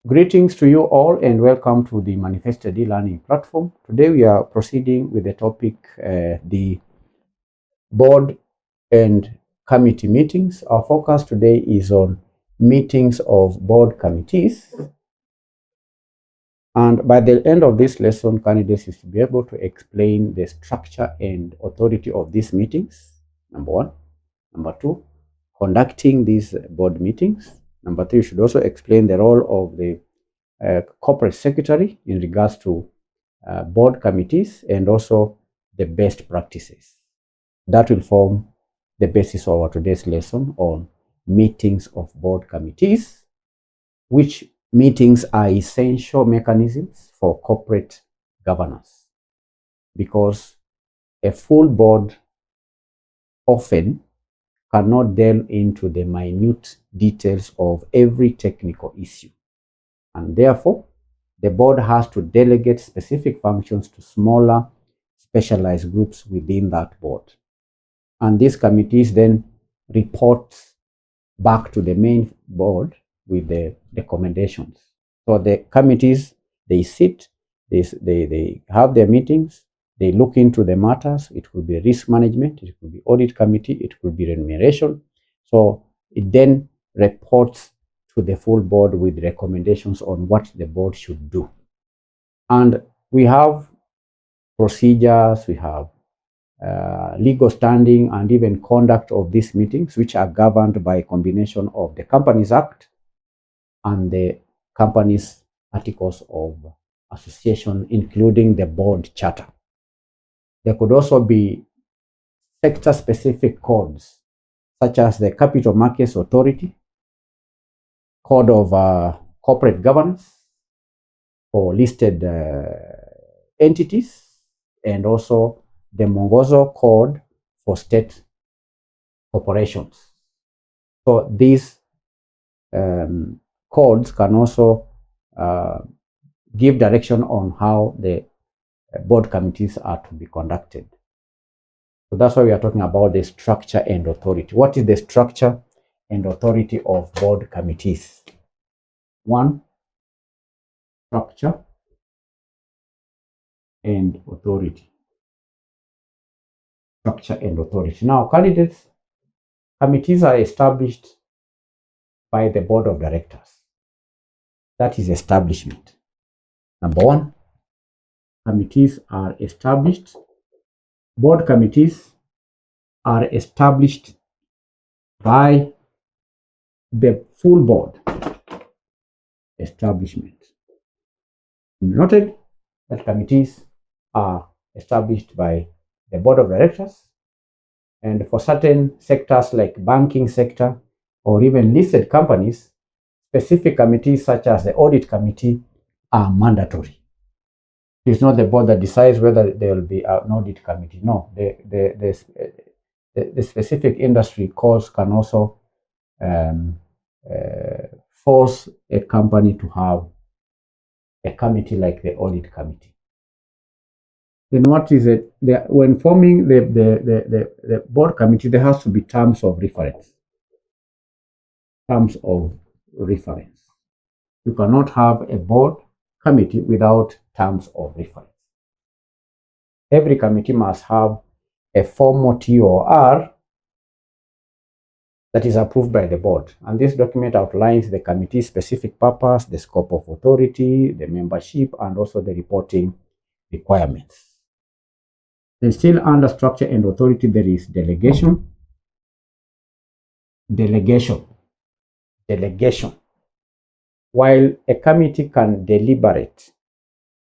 Greetings to you all and welcome to the Manifested e-learning platform. Today we are proceeding with the topic, the board and committee meetings. Our focus today is on meetings of board committees. And by the end of this lesson, candidates is to be able to explain the structure and authority of these meetings, number one. Number two, conducting these board meetings. Number three, you should also explain the role of the corporate secretary in regards to board committees and also the best practices. That will form the basis of our today's lesson on meetings of board committees, which meetings are essential mechanisms for corporate governance, because a full board often cannot delve into the minute details of every technical issue. And therefore, the board has to delegate specific functions to smaller, specialized groups within that board. And these committees then report back to the main board with the recommendations. So the committees, they sit, they have their meetings, they look into the matters. It could be risk management, it could be audit committee, it could be remuneration. So it then reports to the full board with recommendations on what the board should do. And we have procedures, we have legal standing and even conduct of these meetings, which are governed by a combination of the Companies Act and the company's articles of association, including the board charter. There could also be sector-specific codes, such as the Capital Markets Authority, Code of Corporate Governance for listed entities, and also the Mongozo Code for state corporations. So these codes can also give direction on how the board committees are to be conducted. So that's why we are talking about the structure and authority. What is the structure and authority of board committees? One, structure and authority. Structure and authority. Now, committees are established by the board of directors. That is establishment. Number one, committees are established. Board committees are established by the full board. Establishment. Noted that committees are established by the board of directors, and for certain sectors like banking sector or even listed companies, specific committees such as the audit committee are mandatory. It's not the board that decides whether there will be an audit committee. No, the specific industry codes can also force a company to have a committee like the audit committee. Then what is it? When forming the board committee, there has to be terms of reference. Terms of reference. You cannot have a board committee without terms of reference. Every committee must have a formal TOR that is approved by the board. And this document outlines the committee's specific purpose, the scope of authority, the membership, and also the reporting requirements. Then still under structure and authority, there is delegation. Delegation. While a committee can deliberate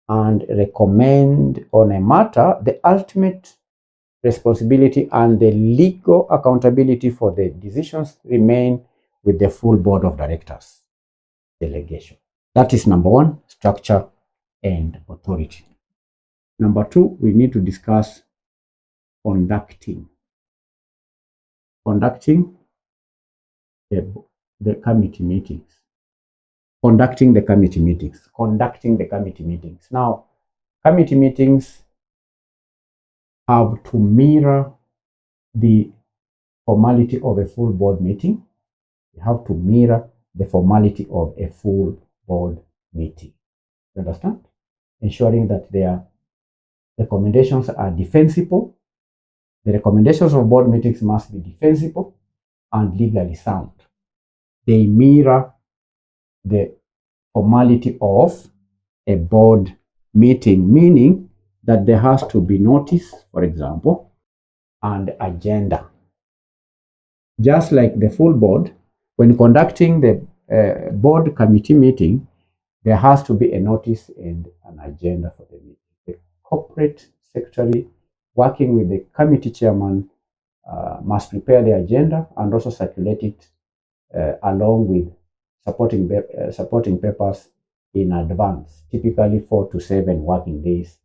and recommend on a matter, the ultimate responsibility and the legal accountability for the decisions remain with the full board of directors. Delegation. That is number one, structure and authority. Number two, we need to discuss conducting the committee meetings. Conducting the committee meetings. Now, committee meetings have to mirror the formality of a full board meeting. They have to mirror the formality of a full board meeting. You understand? Ensuring that their recommendations are defensible. The recommendations of board meetings must be defensible and legally sound. They mirror the formality of a board meeting, meaning that there has to be notice, for example, and agenda. Just like the full board, when conducting the board committee meeting, there has to be a notice and an agenda for the meeting. The corporate secretary, working with the committee chairman, must prepare the agenda and also circulate it along with supporting papers in advance, typically 4 to 7 working days.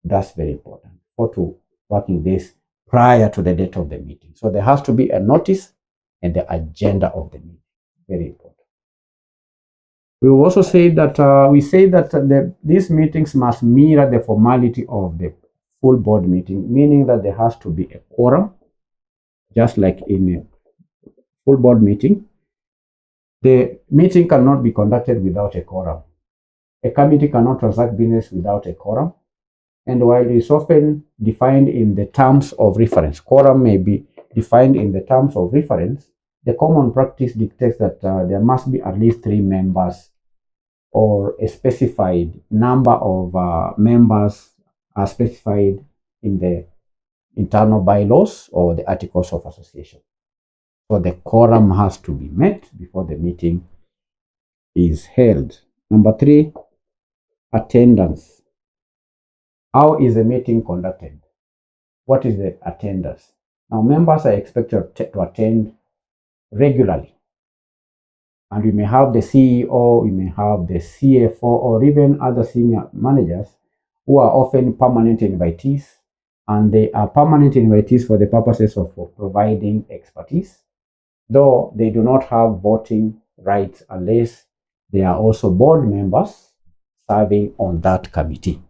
That's very important. 4 to working days prior to the date of the meeting. So there has to be a notice and the agenda of the meeting. Very important. We will also say that these meetings must mirror the formality of the full board meeting, meaning that there has to be a quorum, just like in a full board meeting. The meeting cannot be conducted without a quorum. A committee cannot transact business without a quorum. And while it is often defined in the terms of reference, quorum may be defined in the terms of reference, the common practice dictates that there must be at least 3 members, or a specified number of members are specified in the internal bylaws or the articles of association. So the quorum has to be met before the meeting is held. Number 3, attendance. How is the meeting conducted? What is the attendance? Now, members are expected to attend regularly. And we may have the CEO, we may have the CFO, or even other senior managers who are often permanent invitees. And they are permanent invitees for the purposes of providing expertise, though they do not have voting rights unless they are also board members serving on that committee.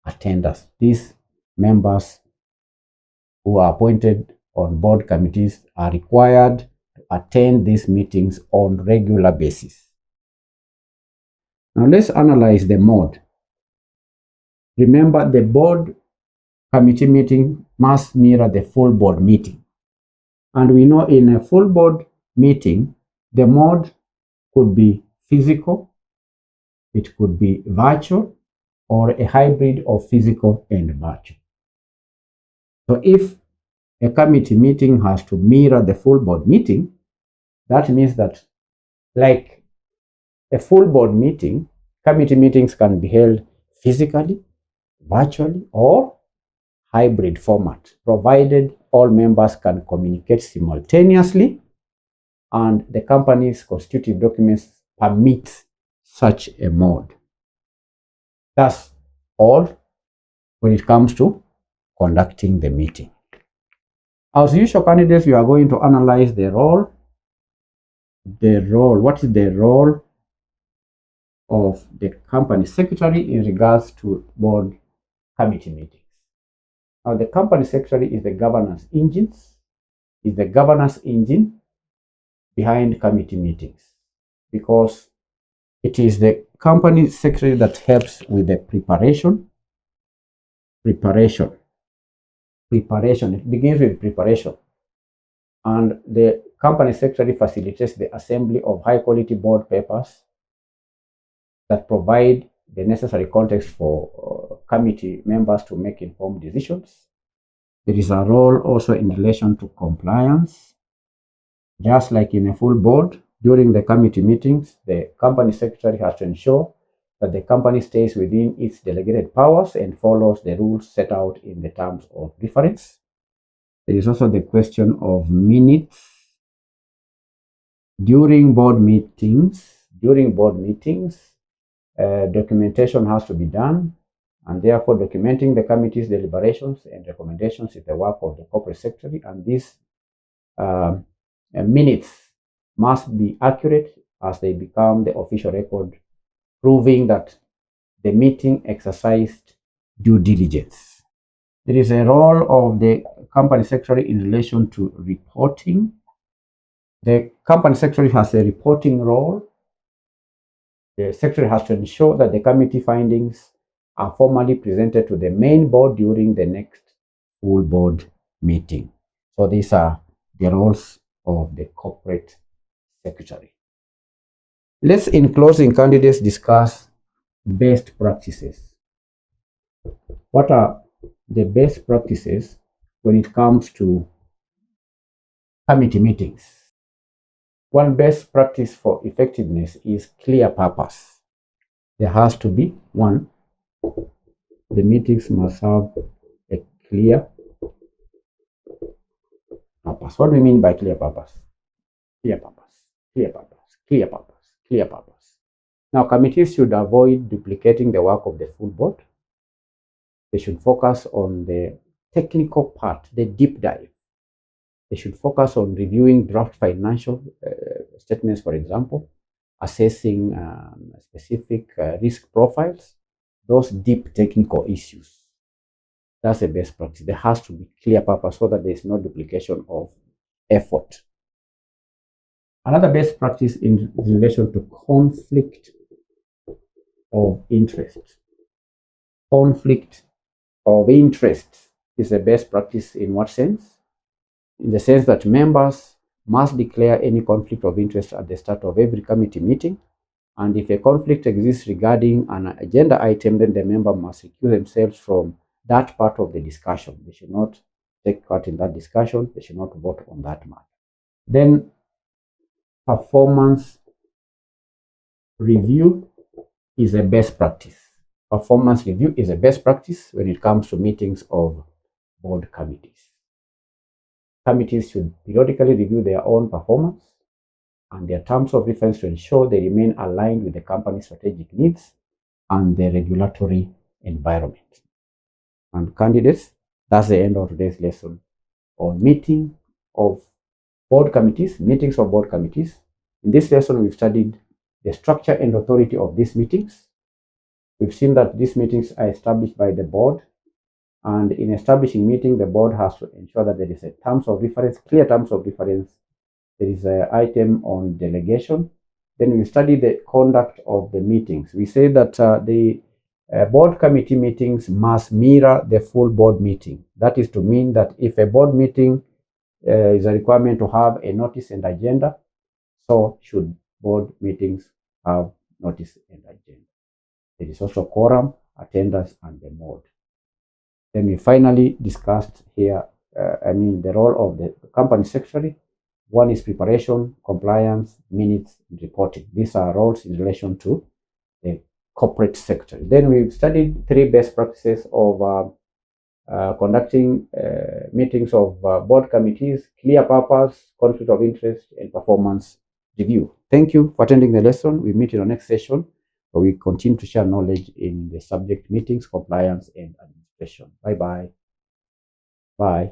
Attendance. These members who are appointed on board committees are required to attend these meetings on regular basis. Now let's analyze the mode. Remember, the board committee meeting must mirror the full board meeting. And we know in a full board meeting, the mode could be physical, it could be virtual, or a hybrid of physical and virtual. So if a committee meeting has to mirror the full board meeting, that means that, like a full board meeting, committee meetings can be held physically, virtually, or hybrid format, provided all members can communicate simultaneously and the company's constitutive documents permit such a mode. That's all when it comes to conducting the meeting. As usual, candidates, we are going to analyze the role. What is the role of the company secretary in regards to board committee meetings? Now, the company secretary is the governance engine behind committee meetings, because it is the company secretary that helps with the preparation. It begins with preparation. And the company secretary facilitates the assembly of high quality board papers that provide the necessary context for committee members to make informed decisions. There is a role also in relation to compliance. Just like in a full board, during the committee meetings, the company secretary has to ensure that the company stays within its delegated powers and follows the rules set out in the terms of reference. There is also the question of minutes. During board meetings, documentation has to be done, and therefore documenting the committee's deliberations and recommendations is the work of the corporate secretary, and these minutes must be accurate as they become the official record, proving that the meeting exercised due diligence. There is a role of the company secretary in relation to reporting. The company secretary has a reporting role. The secretary has to ensure that the committee findings are formally presented to the main board during the next full board meeting. So these are the roles of the corporate secretary. Let's, in closing, candidates discuss best practices. What are the best practices when it comes to committee meetings? One best practice for effectiveness is clear purpose. There has to be one, the meetings must have a clear purpose. What do we mean by clear purpose? Clear purpose, clear purpose, clear purpose, clear purpose. Now, committees should avoid duplicating the work of the full board. They should focus on the technical part, the deep dive. They should focus on reviewing draft financial statements, for example, assessing specific risk profiles, those deep technical issues. That's the best practice. There has to be clear purpose so that there is no duplication of effort. Another best practice in relation to conflict of interest. Conflict of interest is a best practice in what sense? In the sense that members must declare any conflict of interest at the start of every committee meeting. And if a conflict exists regarding an agenda item, then the member must recuse themselves from that part of the discussion. They should not take part in that discussion. They should not vote on that matter. Then performance review is a best practice. Performance review is a best practice when it comes to meetings of board committees. Committees should periodically review their own performance and their terms of reference to ensure they remain aligned with the company's strategic needs and the regulatory environment. And candidates, that's the end of today's lesson on meetings of board committees. In this lesson, we've studied the structure and authority of these meetings. We've seen that these meetings are established by the board, and in establishing meeting, the board has to ensure that there is a terms of reference, clear terms of reference. There is an item on delegation. Then we study the conduct of the meetings. We say that the board committee meetings must mirror the full board meeting. That is to mean that if a board meeting is a requirement to have a notice and agenda, so should board meetings have notice and agenda. There is also quorum, attendance, and the mode. Then we finally discussed here, the role of the company secretary. One is preparation, compliance, minutes, and reporting. These are roles in relation to the corporate secretary. Then we've studied 3 best practices of conducting meetings of board committees: clear purpose, conflict of interest, and performance review. Thank you for attending the lesson. We meet in the next session where we continue to share knowledge in the subject meetings, compliance, and administration. Bye-bye. Bye.